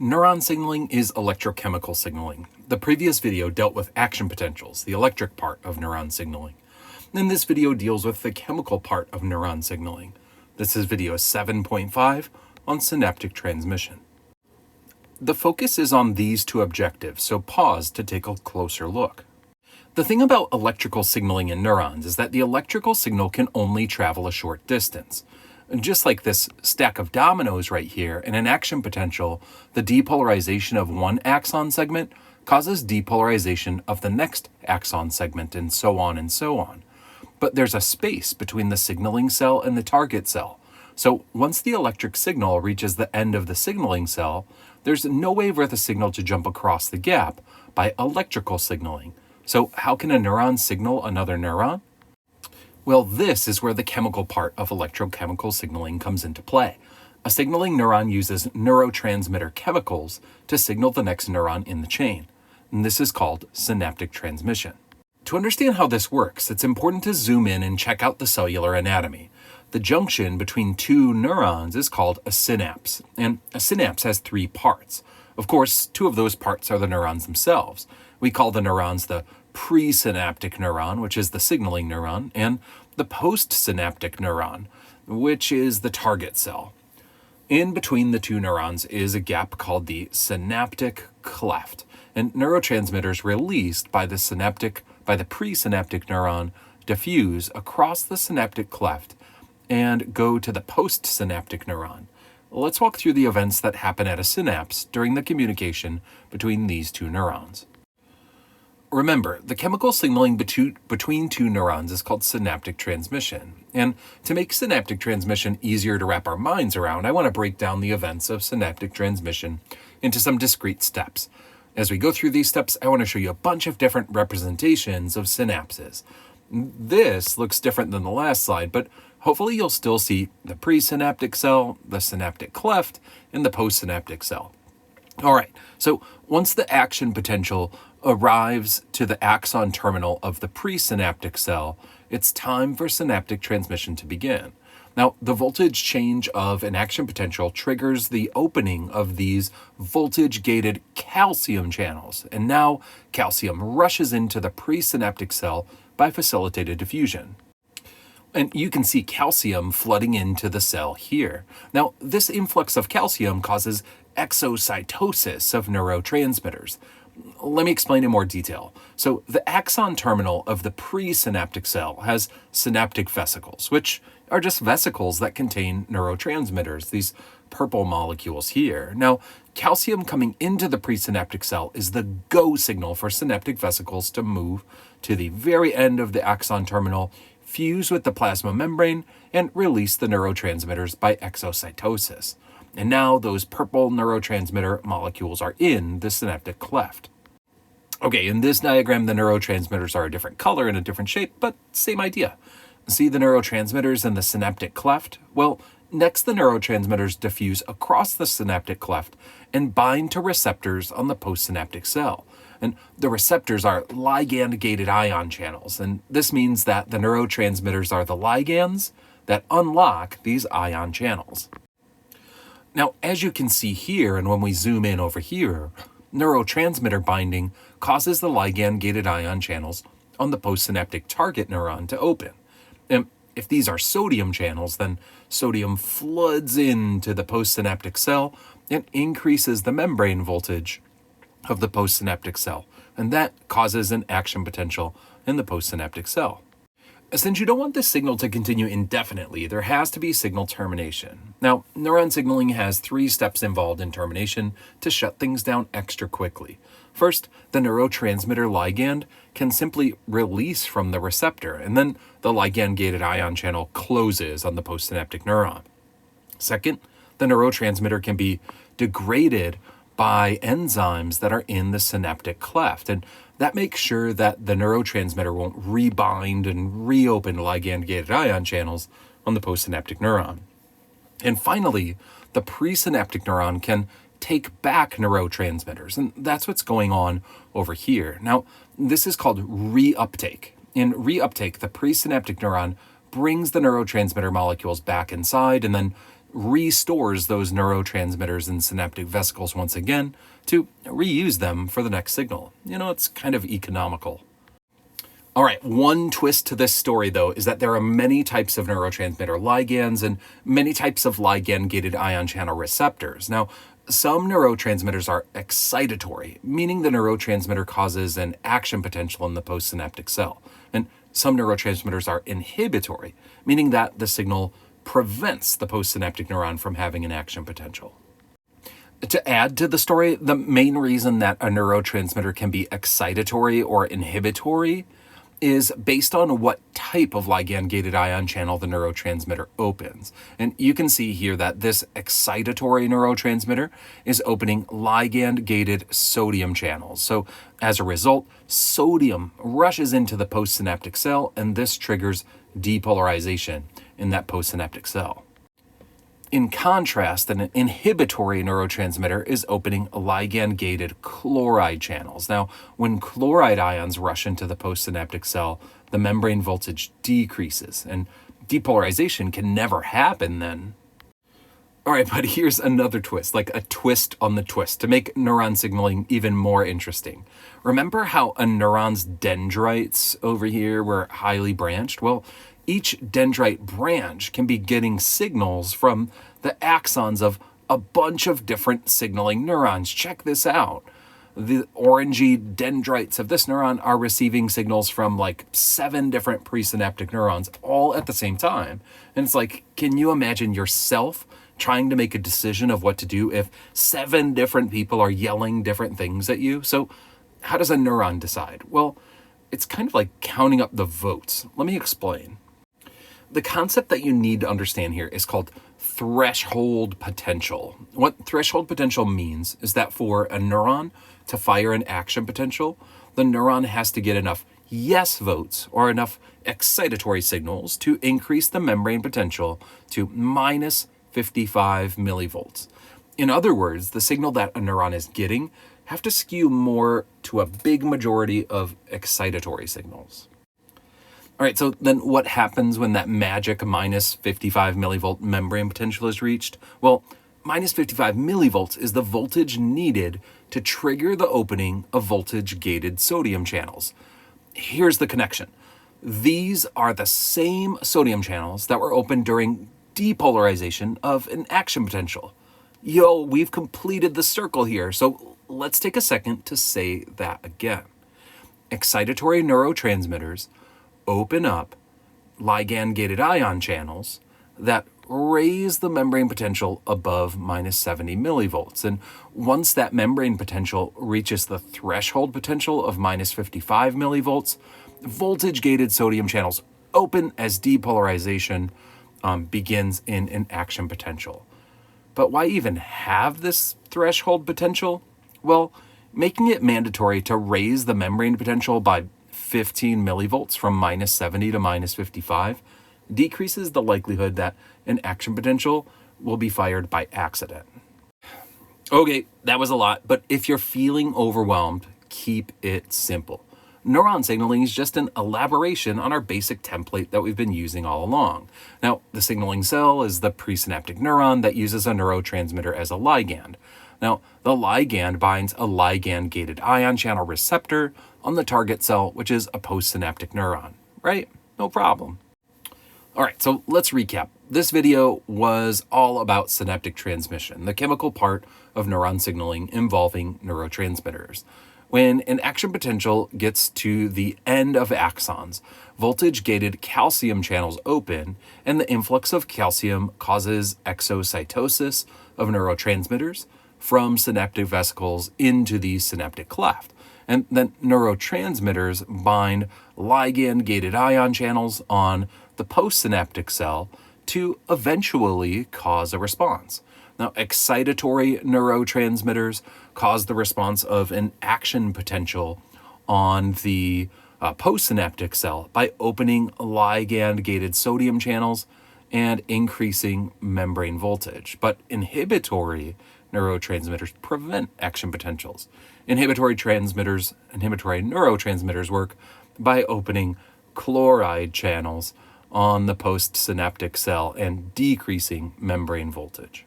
Neuron signaling is electrochemical signaling. The previous video dealt with action potentials, the electric part of neuron signaling. And this video deals with the chemical part of neuron signaling. This is video 7.5 on synaptic transmission. The focus is on these two objectives, so pause to take a closer look. The thing about electrical signaling in neurons is that the electrical signal can only travel a short distance. Just like this stack of dominoes right here, in an action potential, the depolarization of one axon segment causes depolarization of the next axon segment, and so on and so on. But there's a space between the signaling cell and the target cell. So once the electric signal reaches the end of the signaling cell, there's no way for the signal to jump across the gap by electrical signaling. So how can a neuron signal another neuron? Well, this is where the chemical part of electrochemical signaling comes into play. A signaling neuron uses neurotransmitter chemicals to signal the next neuron in the chain, and this is called synaptic transmission. To understand how this works, it's important to zoom in and check out the cellular anatomy. The junction between two neurons is called a synapse, and a synapse has three parts. Of course, two of those parts are the neurons themselves. We call the neurons the presynaptic neuron, which is the signaling neuron, and the postsynaptic neuron, which is the target cell. In between the two neurons is a gap called the synaptic cleft, and neurotransmitters released by the presynaptic neuron diffuse across the synaptic cleft and go to the postsynaptic neuron. Let's walk through the events that happen at a synapse during the communication between these two neurons. Remember, the chemical signaling between two neurons is called synaptic transmission. And to make synaptic transmission easier to wrap our minds around, I want to break down the events of synaptic transmission into some discrete steps. As we go through these steps, I want to show you a bunch of different representations of synapses. This looks different than the last slide, but hopefully you'll still see the presynaptic cell, the synaptic cleft, and the postsynaptic cell. All right, so once the action potential arrives to the axon terminal of the presynaptic cell, it's time for synaptic transmission to begin. Now, the voltage change of an action potential triggers the opening of these voltage-gated calcium channels, and now calcium rushes into the presynaptic cell by facilitated diffusion. And you can see calcium flooding into the cell here. Now, this influx of calcium causes exocytosis of neurotransmitters. Let me explain in more detail. So the axon terminal of the presynaptic cell has synaptic vesicles, which are just vesicles that contain neurotransmitters, these purple molecules here. Now, calcium coming into the presynaptic cell is the go signal for synaptic vesicles to move to the very end of the axon terminal, fuse with the plasma membrane, and release the neurotransmitters by exocytosis. And now those purple neurotransmitter molecules are in the synaptic cleft. Okay, in this diagram, the neurotransmitters are a different color and a different shape, but same idea. See the neurotransmitters in the synaptic cleft? Well, next the neurotransmitters diffuse across the synaptic cleft and bind to receptors on the postsynaptic cell. And the receptors are ligand-gated ion channels, and this means that the neurotransmitters are the ligands that unlock these ion channels. Now, as you can see here, and when we zoom in over here, neurotransmitter binding causes the ligand-gated ion channels on the postsynaptic target neuron to open. And if these are sodium channels, then sodium floods into the postsynaptic cell and increases the membrane voltage of the postsynaptic cell, and that causes an action potential in the postsynaptic cell. Since you don't want this signal to continue indefinitely, there has to be signal termination. Now, neuron signaling has 3 steps involved in termination to shut things down extra quickly. First, the neurotransmitter ligand can simply release from the receptor, and then the ligand-gated ion channel closes on the postsynaptic neuron. Second, the neurotransmitter can be degraded by enzymes that are in the synaptic cleft, and that makes sure that the neurotransmitter won't rebind and reopen ligand-gated ion channels on the postsynaptic neuron. And finally, the presynaptic neuron can take back neurotransmitters, and that's what's going on over here. Now, this is called reuptake. In reuptake, the presynaptic neuron brings the neurotransmitter molecules back inside and then restores those neurotransmitters in synaptic vesicles once again to reuse them for the next signal. It's kind of economical. All right, one twist to this story, though, is that there are many types of neurotransmitter ligands and many types of ligand-gated ion channel receptors. Now, some neurotransmitters are excitatory, meaning the neurotransmitter causes an action potential in the postsynaptic cell. And some neurotransmitters are inhibitory, meaning that the signal prevents the postsynaptic neuron from having an action potential. To add to the story, the main reason that a neurotransmitter can be excitatory or inhibitory is based on what type of ligand-gated ion channel the neurotransmitter opens. And you can see here that this excitatory neurotransmitter is opening ligand-gated sodium channels. So as a result, sodium rushes into the postsynaptic cell, and this triggers depolarization in that postsynaptic cell. In contrast, an inhibitory neurotransmitter is opening ligand-gated chloride channels. Now, when chloride ions rush into the postsynaptic cell, the membrane voltage decreases, and depolarization can never happen then. All right, but here's another twist, like a twist on the twist, to make neuron signaling even more interesting. Remember how a neuron's dendrites over here were highly branched? Well, each dendrite branch can be getting signals from the axons of a bunch of different signaling neurons. Check this out. The orangey dendrites of this neuron are receiving signals from like 7 different presynaptic neurons all at the same time. And it's like, can you imagine yourself trying to make a decision of what to do if 7 different people are yelling different things at you? So how does a neuron decide? Well, it's kind of like counting up the votes. Let me explain. The concept that you need to understand here is called threshold potential. What threshold potential means is that for a neuron to fire an action potential, the neuron has to get enough yes votes or enough excitatory signals to increase the membrane potential to minus 55 millivolts. In other words, the signal that a neuron is getting have to skew more to a big majority of excitatory signals. All right, so then what happens when that magic minus 55 millivolt membrane potential is reached? Well, minus 55 millivolts is the voltage needed to trigger the opening of voltage-gated sodium channels. Here's the connection. These are the same sodium channels that were opened during depolarization of an action potential. We've completed the circle here, so let's take a second to say that again. Excitatory neurotransmitters open up ligand-gated ion channels that raise the membrane potential above minus 70 millivolts. And once that membrane potential reaches the threshold potential of minus 55 millivolts, voltage-gated sodium channels open as depolarization begins in an action potential. But why even have this threshold potential? Well, making it mandatory to raise the membrane potential by 15 millivolts from minus 70 to minus 55 decreases the likelihood that an action potential will be fired by accident. Okay, that was a lot, but if you're feeling overwhelmed, keep it simple. Neuron signaling is just an elaboration on our basic template that we've been using all along. Now, the signaling cell is the presynaptic neuron that uses a neurotransmitter as a ligand. Now, the ligand binds a ligand-gated ion channel receptor on the target cell, which is a postsynaptic neuron, right? No problem. All right, so let's recap. This video was all about synaptic transmission, the chemical part of neuron signaling involving neurotransmitters. When an action potential gets to the end of axons, voltage-gated calcium channels open, and the influx of calcium causes exocytosis of neurotransmitters from synaptic vesicles into the synaptic cleft. And then neurotransmitters bind ligand-gated ion channels on the postsynaptic cell to eventually cause a response. Now, excitatory neurotransmitters cause the response of an action potential on the postsynaptic cell by opening ligand-gated sodium channels and increasing membrane voltage. But inhibitory neurotransmitters prevent action potentials. Inhibitory neurotransmitters work by opening chloride channels on the postsynaptic cell and decreasing membrane voltage.